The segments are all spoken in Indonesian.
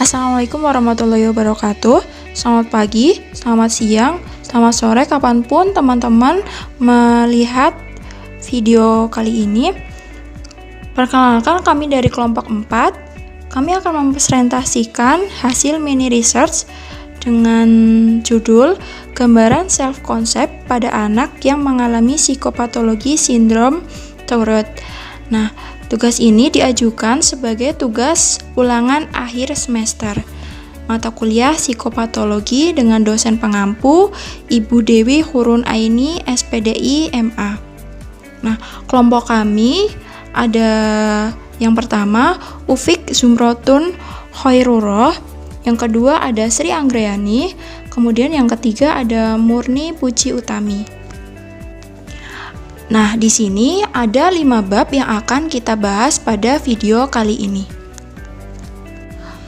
Assalamualaikum warahmatullahi wabarakatuh. Selamat pagi, selamat siang, selamat sore, kapanpun teman-teman melihat video kali ini. Perkenalkan, kami dari kelompok 4. Kami akan mempresentasikan hasil mini research dengan judul Gambaran self-concept pada anak yang mengalami psikopatologi sindrom Tourette. Nah, tugas ini diajukan sebagai tugas ulangan akhir semester. Mata kuliah psikopatologi dengan dosen pengampu Ibu Dewi Hurun Aini, SPDI MA. Nah, kelompok kami ada yang pertama Ufik Zumrotun Hoiruroh, yang kedua ada Sri Anggreyani, kemudian yang ketiga ada Murni Puji Utami. Nah, di sini ada 5 bab yang akan kita bahas pada video kali ini.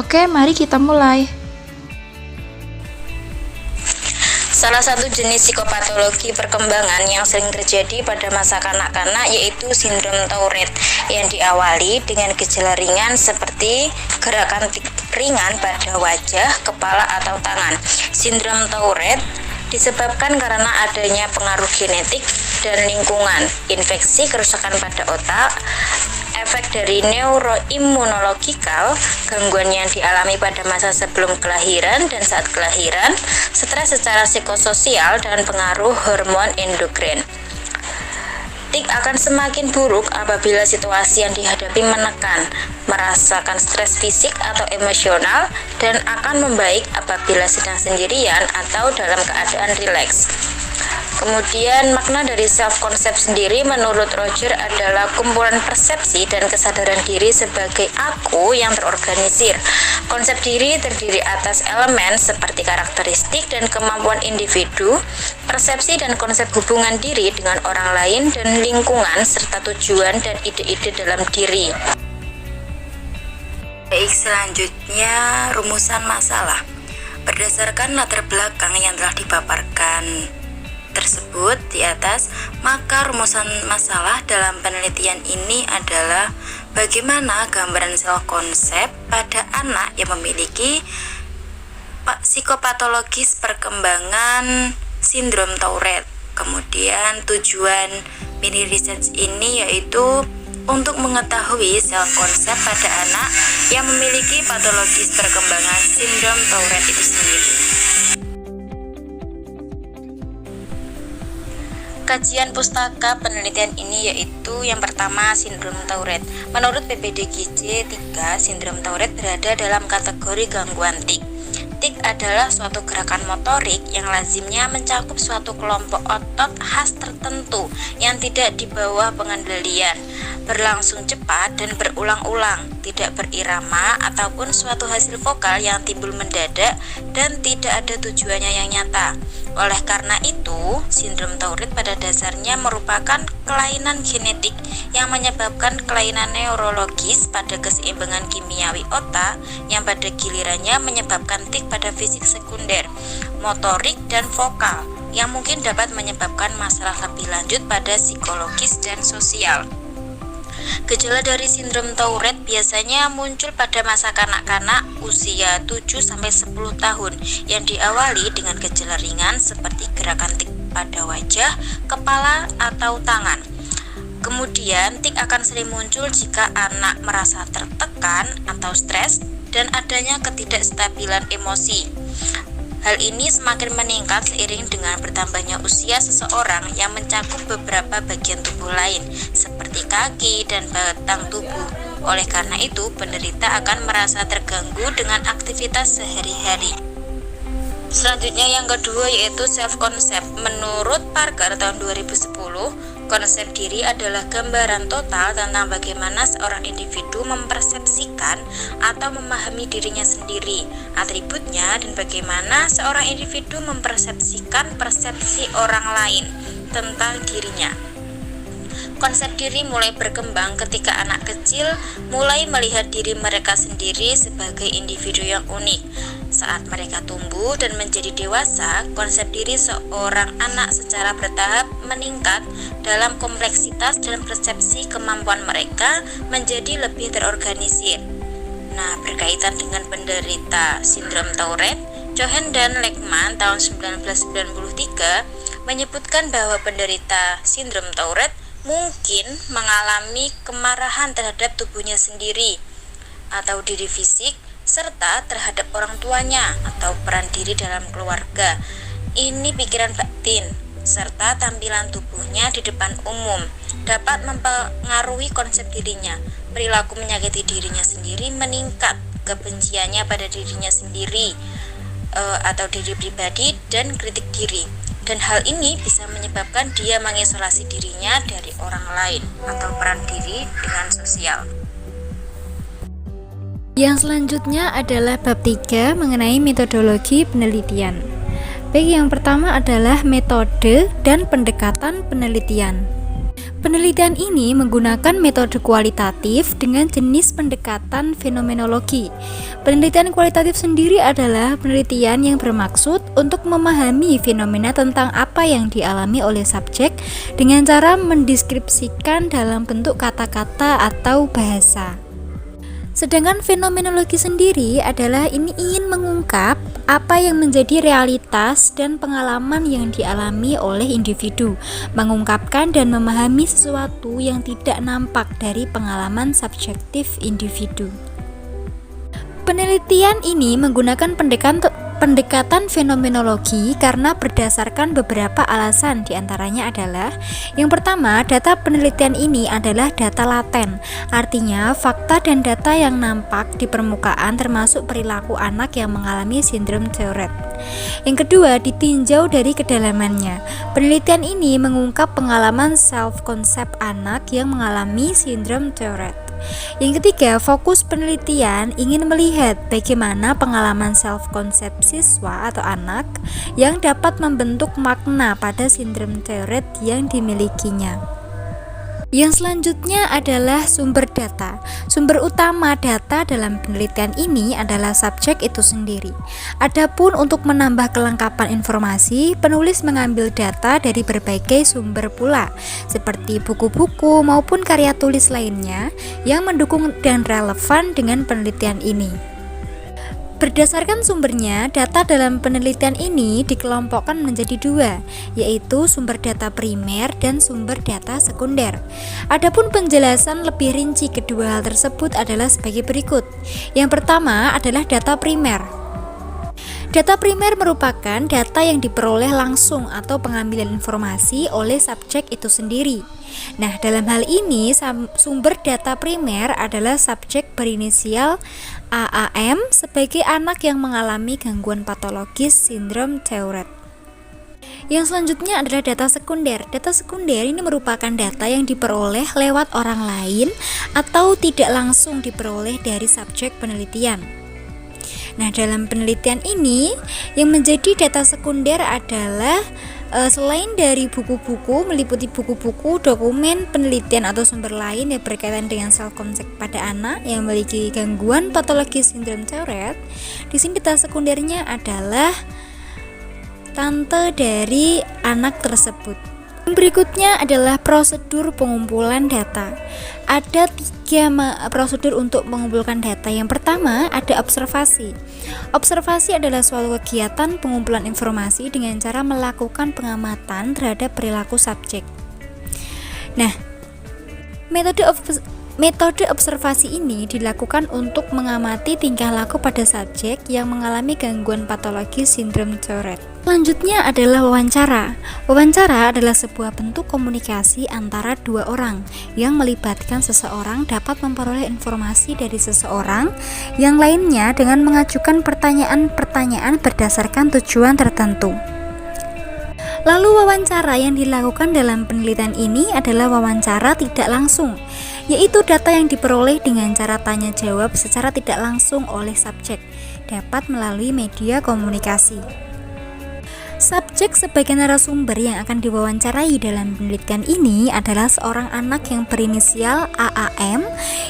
Oke, mari kita mulai. Salah satu jenis psikopatologi perkembangan yang sering terjadi pada masa kanak-kanak yaitu sindrom Tourette yang diawali dengan gejala ringan seperti gerakan ringan pada wajah, kepala, atau tangan. Sindrom Tourette disebabkan karena adanya pengaruh genetik dan lingkungan, infeksi, kerusakan pada otak, efek dari neuroimmunologikal, gangguan yang dialami pada masa sebelum kelahiran dan saat kelahiran, stres secara psikososial, dan pengaruh hormon endokrin. Tik akan semakin buruk apabila situasi yang dihadapi menekan, merasakan stres fisik atau emosional, dan akan membaik apabila sedang sendirian atau dalam keadaan rileks. Kemudian makna dari self-concept sendiri menurut Roger adalah kumpulan persepsi dan kesadaran diri sebagai aku yang terorganisir. Konsep diri terdiri atas elemen seperti karakteristik dan kemampuan individu, persepsi dan konsep hubungan diri dengan orang lain dan lingkungan, serta tujuan dan ide-ide dalam diri. Baik, selanjutnya rumusan masalah. Berdasarkan latar belakang yang telah dipaparkan tersebut di atas, maka rumusan masalah dalam penelitian ini adalah bagaimana gambaran self-konsep pada anak yang memiliki psikopatologis perkembangan sindrom Tourette. Kemudian tujuan mini research ini yaitu untuk mengetahui self-konsep pada anak yang memiliki patologis perkembangan sindrom Tourette itu sendiri. Kajian pustaka penelitian ini yaitu yang pertama sindrom Tourette. Menurut PPDGJ 3, sindrom Tourette berada dalam kategori gangguan tik. Tik adalah suatu gerakan motorik yang lazimnya mencakup suatu kelompok otot khas tertentu yang tidak di bawah pengendalian, berlangsung cepat dan berulang-ulang, tidak berirama, ataupun suatu hasil vokal yang timbul mendadak dan tidak ada tujuannya yang nyata. Oleh karena itu, sindrom Tourette pada dasarnya merupakan kelainan genetik yang menyebabkan kelainan neurologis pada keseimbangan kimiawi otak yang pada gilirannya menyebabkan tik pada fisik sekunder, motorik, dan vokal yang mungkin dapat menyebabkan masalah lebih lanjut pada psikologis dan sosial. Gejala dari sindrom Tourette biasanya muncul pada masa kanak-kanak usia 7-10 tahun yang diawali dengan gejala ringan seperti gerakan tik pada wajah, kepala, atau tangan. Kemudian tik akan sering muncul jika anak merasa tertekan atau stres dan adanya ketidakstabilan emosi. Hal ini semakin meningkat seiring dengan bertambahnya usia seseorang yang mencakup beberapa bagian tubuh lain, seperti kaki dan batang tubuh. Oleh karena itu, penderita akan merasa terganggu dengan aktivitas sehari-hari. Selanjutnya yang kedua yaitu self-concept. Menurut Parker tahun 2010, konsep diri adalah gambaran total tentang bagaimana seorang individu mempersepsikan atau memahami dirinya sendiri, atributnya, dan bagaimana seorang individu mempersepsikan persepsi orang lain tentang dirinya. Konsep diri mulai berkembang ketika anak kecil mulai melihat diri mereka sendiri sebagai individu yang unik. Saat mereka tumbuh dan menjadi dewasa, konsep diri seorang anak secara bertahap meningkat dalam kompleksitas dan persepsi kemampuan mereka menjadi lebih terorganisir. Nah, berkaitan dengan penderita sindrom Tourette, Cohen dan Lekman tahun 1993 menyebutkan bahwa penderita sindrom Tourette mungkin mengalami kemarahan terhadap tubuhnya sendiri atau diri fisik serta terhadap orang tuanya atau peran diri dalam keluarga. Ini pikiran batin serta tampilan tubuhnya di depan umum dapat mempengaruhi konsep dirinya. Perilaku menyakiti dirinya sendiri meningkat, kebenciannya pada dirinya sendiri atau diri pribadi dan kritik diri. Dan hal ini bisa menyebabkan dia mengisolasi dirinya dari orang lain atau peran diri dengan sosial. Yang selanjutnya adalah bab 3 mengenai metodologi penelitian. Baik, yang pertama adalah metode dan pendekatan penelitian. Penelitian ini menggunakan metode kualitatif dengan jenis pendekatan fenomenologi. Penelitian kualitatif sendiri adalah penelitian yang bermaksud untuk memahami fenomena tentang apa yang dialami oleh subjek dengan cara mendeskripsikan dalam bentuk kata-kata atau bahasa. Sedangkan fenomenologi sendiri adalah ini ingin mengungkap apa yang menjadi realitas dan pengalaman yang dialami oleh individu, mengungkapkan dan memahami sesuatu yang tidak nampak dari pengalaman subjektif individu. Penelitian ini menggunakan pendekatan fenomenologi karena berdasarkan beberapa alasan, diantaranya adalah yang pertama, data penelitian ini adalah data laten, artinya fakta dan data yang nampak di permukaan termasuk perilaku anak yang mengalami sindrom Tourette. Yang kedua, ditinjau dari kedalamannya. Penelitian ini mengungkap pengalaman self-concept anak yang mengalami sindrom Tourette. Yang ketiga, fokus penelitian ingin melihat bagaimana pengalaman self-concept siswa atau anak yang dapat membentuk makna pada sindrom Tourette yang dimilikinya. Yang selanjutnya adalah sumber data. Sumber utama data dalam penelitian ini adalah subjek itu sendiri. Adapun untuk menambah kelengkapan informasi, penulis mengambil data dari berbagai sumber pula, seperti buku-buku maupun karya tulis lainnya yang mendukung dan relevan dengan penelitian ini. Berdasarkan sumbernya, data dalam penelitian ini dikelompokkan menjadi dua, yaitu sumber data primer dan sumber data sekunder. Adapun penjelasan lebih rinci kedua hal tersebut adalah sebagai berikut. Yang pertama adalah data primer. Data primer merupakan data yang diperoleh langsung atau pengambilan informasi oleh subjek itu sendiri. Nah, dalam hal ini sumber data primer adalah subjek berinisial AAM sebagai anak yang mengalami gangguan patologis sindrom Tourette. Yang selanjutnya adalah data sekunder. Data sekunder ini merupakan data yang diperoleh lewat orang lain atau tidak langsung diperoleh dari subjek penelitian. Nah, dalam penelitian ini yang menjadi data sekunder adalah selain dari buku-buku, meliputi buku-buku, dokumen, penelitian atau sumber lain yang berkaitan dengan self-concept pada anak yang memiliki gangguan patologis sindrom Tourette. Di sini data sekundernya adalah tante dari anak tersebut. Berikutnya adalah prosedur pengumpulan data. Ada 3 prosedur untuk mengumpulkan data. Yang pertama ada observasi. Observasi adalah suatu kegiatan pengumpulan informasi dengan cara melakukan pengamatan terhadap perilaku subjek. Nah, metode observasi ini dilakukan untuk mengamati tingkah laku pada subjek yang mengalami gangguan patologis sindrom Tourette. Selanjutnya adalah wawancara. Wawancara adalah sebuah bentuk komunikasi antara dua orang yang melibatkan seseorang dapat memperoleh informasi dari seseorang yang lainnya dengan mengajukan pertanyaan-pertanyaan berdasarkan tujuan tertentu. Lalu wawancara yang dilakukan dalam penelitian ini adalah wawancara tidak langsung, yaitu data yang diperoleh dengan cara tanya jawab secara tidak langsung oleh subjek, dapat melalui media komunikasi. Subjek sebagai narasumber yang akan diwawancarai dalam penelitian ini adalah seorang anak yang berinisial AAM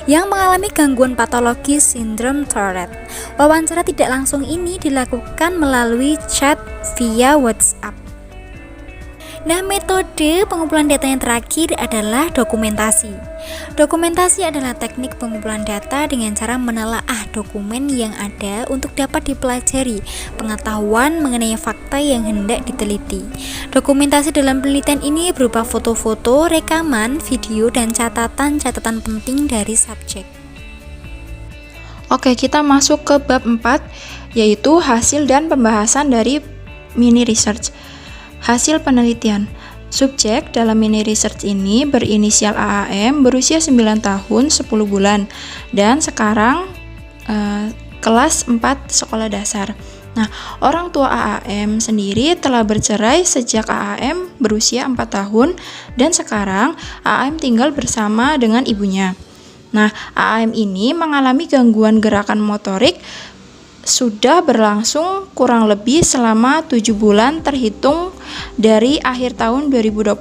yang mengalami gangguan patologis sindrom Tourette. Wawancara tidak langsung ini dilakukan melalui chat via WhatsApp. Nah, metode pengumpulan data yang terakhir adalah dokumentasi. Dokumentasi adalah teknik pengumpulan data dengan cara menelaah dokumen yang ada untuk dapat dipelajari pengetahuan mengenai fakta yang hendak diteliti. Dokumentasi dalam penelitian ini berupa foto-foto, rekaman, video, dan catatan-catatan penting dari subjek. Oke, kita masuk ke bab 4, yaitu hasil dan pembahasan dari mini research. Hasil penelitian. Subjek dalam mini research ini berinisial AAM, berusia 9 tahun 10 bulan, dan sekarang kelas 4 sekolah dasar. Nah, orang tua AAM sendiri telah bercerai sejak AAM berusia 4 tahun, dan sekarang AAM tinggal bersama dengan ibunya. Nah, AAM ini mengalami gangguan gerakan motorik sudah berlangsung kurang lebih selama 7 bulan terhitung dari akhir tahun 2020.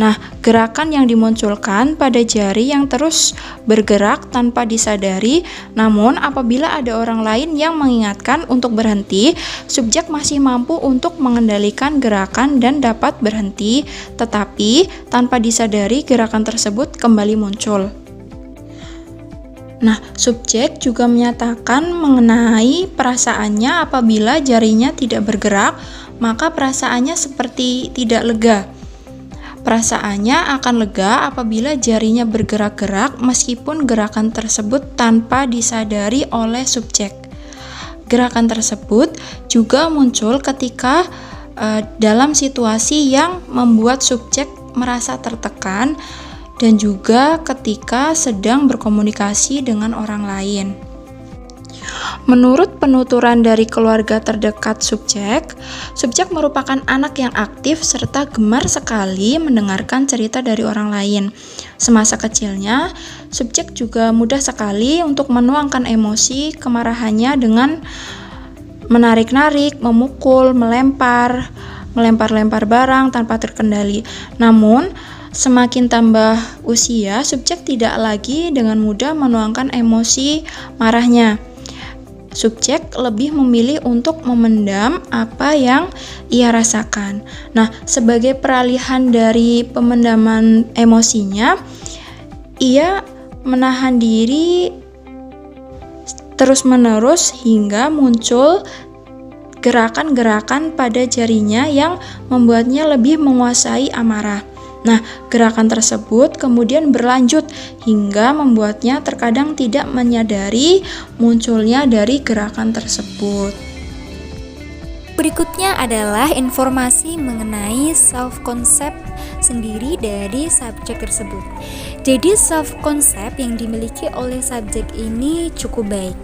Nah, gerakan yang dimunculkan pada jari yang terus bergerak tanpa disadari, namun apabila ada orang lain yang mengingatkan untuk berhenti, subjek masih mampu untuk mengendalikan gerakan dan dapat berhenti, tetapi tanpa disadari gerakan tersebut kembali muncul. Nah, subjek juga menyatakan mengenai perasaannya apabila jarinya tidak bergerak, maka perasaannya seperti tidak lega. Perasaannya akan lega apabila jarinya bergerak-gerak meskipun gerakan tersebut tanpa disadari oleh subjek. Gerakan tersebut juga muncul ketika dalam situasi yang membuat subjek merasa tertekan, dan juga ketika sedang berkomunikasi dengan orang lain. Menurut penuturan dari keluarga terdekat subjek merupakan anak yang aktif serta gemar sekali mendengarkan cerita dari orang lain. Semasa kecilnya, subjek juga mudah sekali untuk menuangkan emosi kemarahannya dengan menarik-narik, memukul, melempar-lempar barang tanpa terkendali. Namun, semakin tambah usia, subjek tidak lagi dengan mudah menuangkan emosi marahnya. Subjek lebih memilih untuk memendam apa yang ia rasakan. Nah, sebagai peralihan dari pemendaman emosinya, ia menahan diri terus-menerus hingga muncul gerakan-gerakan pada jarinya yang membuatnya lebih menguasai amarah. Nah, gerakan tersebut kemudian berlanjut hingga membuatnya terkadang tidak menyadari munculnya dari gerakan tersebut. Berikutnya adalah informasi mengenai self-concept sendiri dari subjek tersebut. Jadi self-concept yang dimiliki oleh subjek ini cukup baik.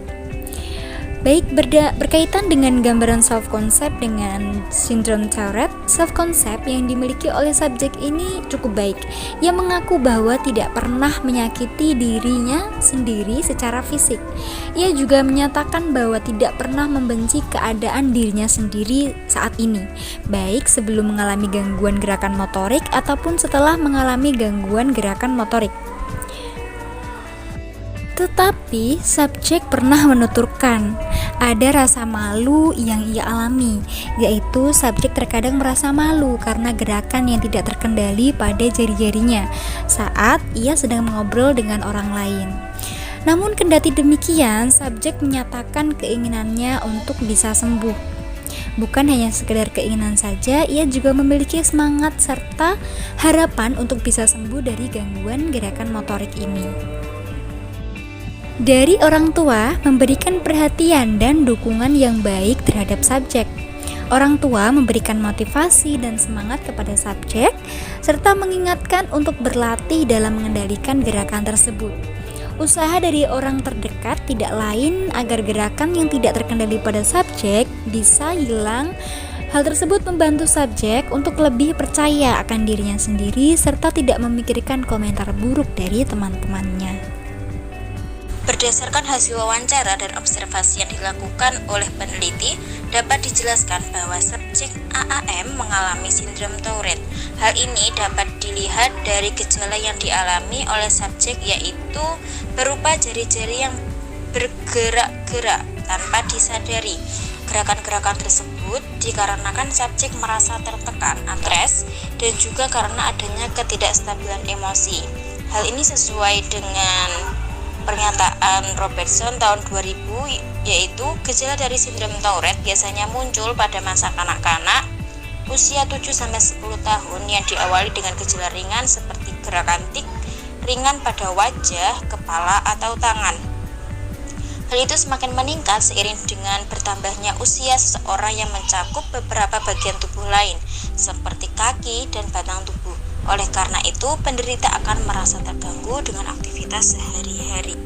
Berkaitan dengan gambaran self-concept dengan sindrom Tourette, self-concept yang dimiliki oleh subjek ini cukup baik. Ia mengaku bahwa tidak pernah menyakiti dirinya sendiri secara fisik. Ia juga menyatakan bahwa tidak pernah membenci keadaan dirinya sendiri saat ini, baik sebelum mengalami gangguan gerakan motorik ataupun setelah mengalami gangguan gerakan motorik. Tetapi subjek pernah menuturkan ada rasa malu yang ia alami, yaitu subjek terkadang merasa malu karena gerakan yang tidak terkendali pada jari-jarinya saat ia sedang mengobrol dengan orang lain. Namun kendati demikian, subjek menyatakan keinginannya untuk bisa sembuh. Bukan hanya sekedar keinginan saja, ia juga memiliki semangat serta harapan untuk bisa sembuh dari gangguan gerakan motorik ini. Dari orang tua memberikan perhatian dan dukungan yang baik terhadap subjek. Orang tua memberikan motivasi dan semangat kepada subjek serta mengingatkan untuk berlatih dalam mengendalikan gerakan tersebut. Usaha dari orang terdekat tidak lain agar gerakan yang tidak terkendali pada subjek bisa hilang. Hal tersebut membantu subjek untuk lebih percaya akan dirinya sendiri serta tidak memikirkan komentar buruk dari teman-temannya. Berdasarkan hasil wawancara dan observasi yang dilakukan oleh peneliti, dapat dijelaskan bahwa subjek AAM mengalami sindrom Tourette. Hal ini dapat dilihat dari gejala yang dialami oleh subjek, yaitu berupa jari-jari yang bergerak-gerak tanpa disadari. Gerakan-gerakan tersebut dikarenakan subjek merasa tertekan atau stres dan juga karena adanya ketidakstabilan emosi. Hal ini sesuai dengan pernyataan Robertson tahun 2000, yaitu gejala dari sindrom Tourette biasanya muncul pada masa kanak-kanak usia 7-10 tahun yang diawali dengan gejala ringan seperti gerakan tik ringan pada wajah, kepala, atau tangan. Hal itu semakin meningkat seiring dengan bertambahnya usia seseorang yang mencakup beberapa bagian tubuh lain, seperti kaki dan batang tubuh. Oleh karena itu, penderita akan merasa terganggu dengan aktivitas sehari-hari.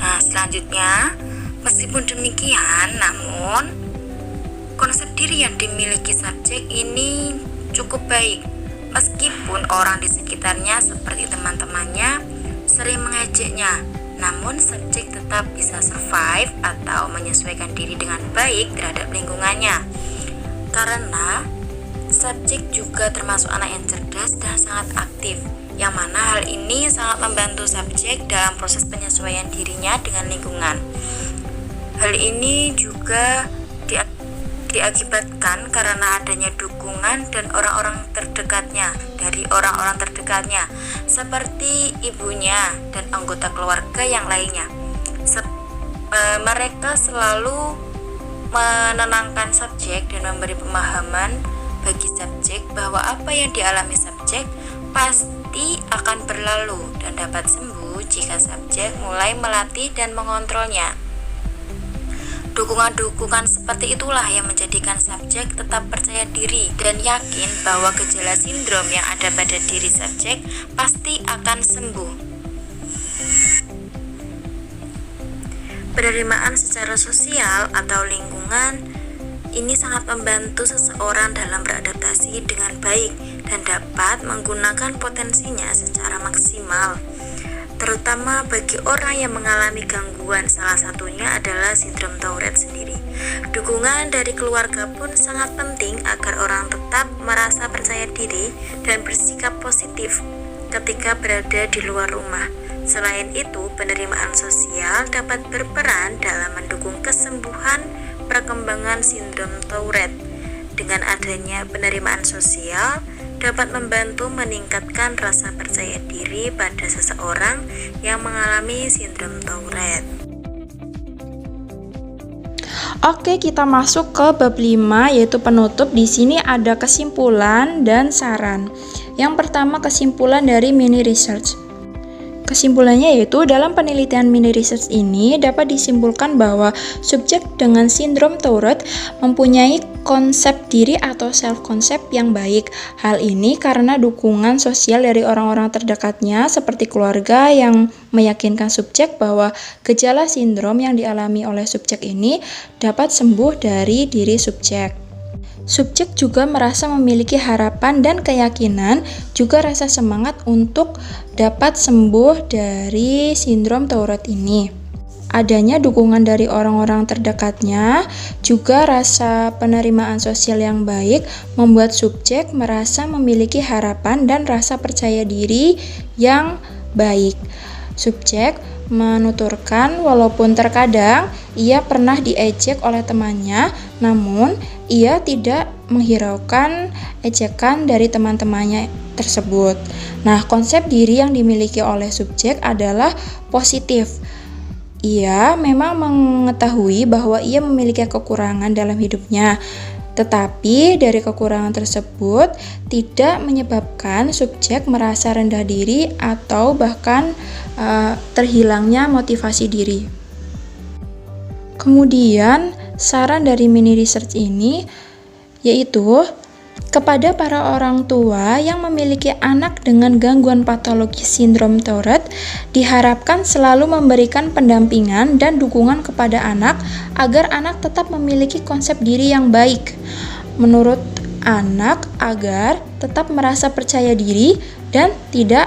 Nah, selanjutnya, meskipun demikian, namun konsep diri yang dimiliki subjek ini cukup baik. Meskipun orang di sekitarnya seperti teman-temannya sering mengejeknya, namun subjek tetap bisa survive atau menyesuaikan diri dengan baik terhadap lingkungannya. Karena subjek juga termasuk anak yang cerdas dan sangat aktif, yang mana hal ini sangat membantu subjek dalam proses penyesuaian dirinya dengan lingkungan. Hal ini juga diakibatkan karena adanya dukungan dan orang-orang terdekatnya seperti ibunya dan anggota keluarga yang lainnya. Mereka selalu menenangkan subjek dan memberi pemahaman bagi subjek bahwa apa yang dialami subjek pasti akan berlalu dan dapat sembuh jika subjek mulai melatih dan mengontrolnya. Dukungan-dukungan seperti itulah yang menjadikan subjek tetap percaya diri dan yakin bahwa gejala sindrom yang ada pada diri subjek pasti akan sembuh. Penerimaan secara sosial atau lingkungan ini sangat membantu seseorang dalam beradaptasi dengan baik dan dapat menggunakan potensinya secara maksimal, terutama bagi orang yang mengalami gangguan. Salah satunya adalah sindrom Tourette sendiri. Dukungan dari keluarga pun sangat penting agar orang tetap merasa percaya diri dan bersikap positif ketika berada di luar rumah. Selain itu, penerimaan sosial dapat berperan dalam mendukung kesembuhan perkembangan sindrom Tourette. Dengan adanya penerimaan sosial dapat membantu meningkatkan rasa percaya diri pada seseorang yang mengalami sindrom Tourette. Oke, kita masuk ke bab 5 yaitu penutup. Di sini ada kesimpulan dan saran. Yang pertama, kesimpulan dari mini research. Kesimpulannya yaitu dalam penelitian mini research ini dapat disimpulkan bahwa subjek dengan sindrom Tourette mempunyai konsep diri atau self-concept yang baik. Hal ini karena dukungan sosial dari orang-orang terdekatnya seperti keluarga yang meyakinkan subjek bahwa gejala sindrom yang dialami oleh subjek ini dapat sembuh dari diri subjek. Subjek juga merasa memiliki harapan dan keyakinan, juga rasa semangat untuk dapat sembuh dari sindrom Tourette ini. Adanya dukungan dari orang-orang terdekatnya, juga rasa penerimaan sosial yang baik membuat subjek merasa memiliki harapan dan rasa percaya diri yang baik. Subjek menuturkan walaupun terkadang ia pernah diejek oleh temannya, namun ia tidak menghiraukan ejekan dari teman-temannya tersebut. Nah, konsep diri yang dimiliki oleh subjek adalah positif. Ia memang mengetahui bahwa ia memiliki kekurangan dalam hidupnya, tetapi dari kekurangan tersebut tidak menyebabkan subjek merasa rendah diri atau bahkan terhilangnya motivasi diri. Kemudian saran dari mini research ini yaitu kepada para orang tua yang memiliki anak dengan gangguan patologi sindrom Tourette, diharapkan selalu memberikan pendampingan dan dukungan kepada anak agar anak tetap memiliki konsep diri yang baik. Menurut anak agar tetap merasa percaya diri dan tidak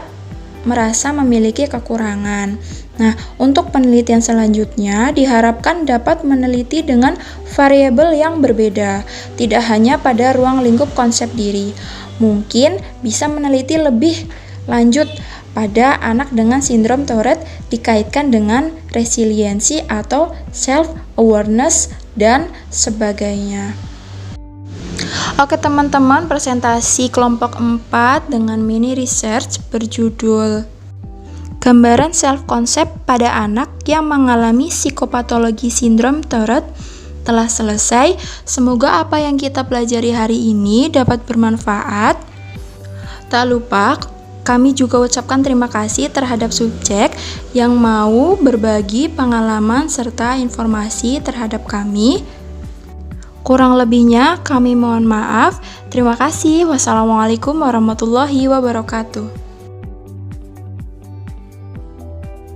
merasa memiliki kekurangan. Nah, untuk penelitian selanjutnya diharapkan dapat meneliti dengan variabel yang berbeda, tidak hanya pada ruang lingkup konsep diri. Mungkin bisa meneliti lebih lanjut pada anak dengan sindrom Tourette dikaitkan dengan resiliensi atau self-awareness dan sebagainya. Oke teman-teman, presentasi kelompok 4 dengan mini research berjudul Gambaran self-concept pada anak yang mengalami psikopatologi sindrom Tourette telah selesai. Semoga apa yang kita pelajari hari ini dapat bermanfaat. Tak lupa, kami juga ucapkan terima kasih terhadap subjek yang mau berbagi pengalaman serta informasi terhadap kami. Kurang lebihnya kami mohon maaf. Terima kasih. Wassalamualaikum warahmatullahi wabarakatuh.